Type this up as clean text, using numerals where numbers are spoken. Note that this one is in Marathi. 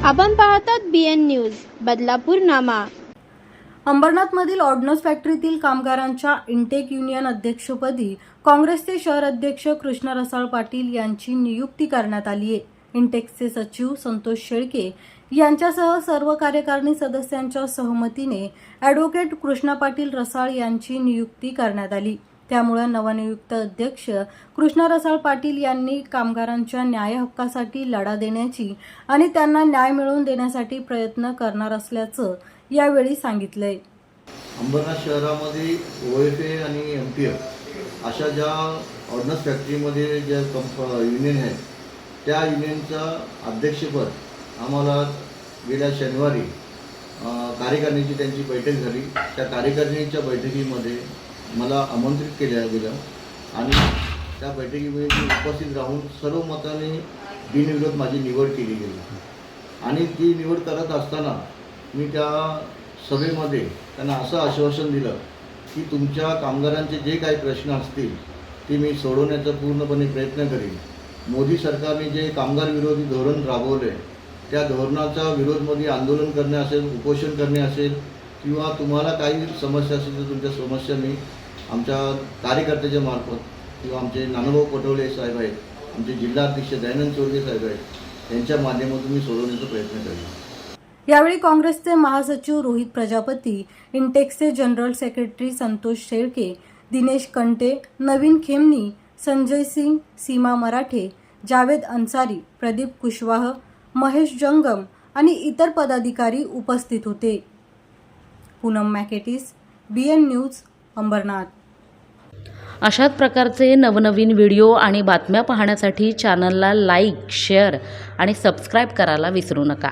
आपण पाहतात BN न्यूज बदलापूर नामा। अंबरनाथमधील ऑर्डनन्स फॅक्टरीतील कामगारांच्या इंटेक युनियन अध्यक्षपदी काँग्रेसचे शहर अध्यक्ष कृष्ण रसाळ पाटील यांची नियुक्ती करण्यात आली आहे। इंटेक्सचे सचिव संतोष शेळके यांच्यासह सर्व कार्यकारिणी सदस्यांच्या सहमतीने ॲडव्होकेट कृष्णा पाटील रसाळ यांची नियुक्ती करण्यात आली। त्यामुळे नवनियुक्त अध्यक्ष कृष्ण रसाळ पाटील यांनी कामगारांच्या न्याय हक्कासाठी लढा देण्याची आणि त्यांना न्याय मिळवून देण्यासाठी प्रयत्न करणार असल्याचं यावेळी सांगितलंय। अंबरनाथ शहरामध्ये OFA आणि MPF अशा ज्या ऑर्डनन्स फॅक्टरीमध्ये ज्या युनियन आहेत त्या युनियनचा अध्यक्षपद आम्हाला गेल्या शनिवारी कार्यकारिणीची त्यांची बैठक झाली। त्या कार्यकारिणीच्या बैठकीमध्ये मला आमंत्रित केलं गेलं आणि त्या बैठकीमध्ये उपस्थित राहून सर्व मताने बिनविरोध माझी निवड केली गेली आणि ती निवड करत असताना मी त्या सभेमध्ये त्यांना असं आश्वासन दिलं की तुमच्या कामगारांचे जे काही प्रश्न असतील ते मी सोडवण्याचा पूर्णपणे प्रयत्न करेन। मोदी सरकारने जे कामगार विरोधी धोरण राबवले त्या धोरणाचा विरोधमध्ये आंदोलन करणे असेल, उपोषण करणे असेल किंवा तुम्हाला काही समस्या असेल तर तुमच्या समस्या मी आमच्या कार्यकर्त्याच्या मार्फत किंवा आमचे नानाभाऊ पटोले साहेब आहेत, आमचे जिल्हाध्यक्ष दयानंद चौधरी साहेब आहेत यांच्या माध्यमातून मी सोडवण्याचा प्रयत्न करेन। यावेळी काँग्रेसचे महासचिव रोहित प्रजापती, इंटेक्सचे जनरल सेक्रेटरी संतोष शेळके, दिनेश कंटे, नवीन खेमनी, संजय सिंग, सीमा मराठे, जावेद अन्सारी, प्रदीप कुशवाह, महेश जंगम आणि इतर पदाधिकारी उपस्थित होते। Poonam Maketis, BN news, Ambernath. अशाच प्रकारचे नवनवीन व्हिडिओ आणि बातम्या पाहण्यासाठी चॅनलला लाईक, शेअर आणि सबस्क्राईब करायला विसरू नका।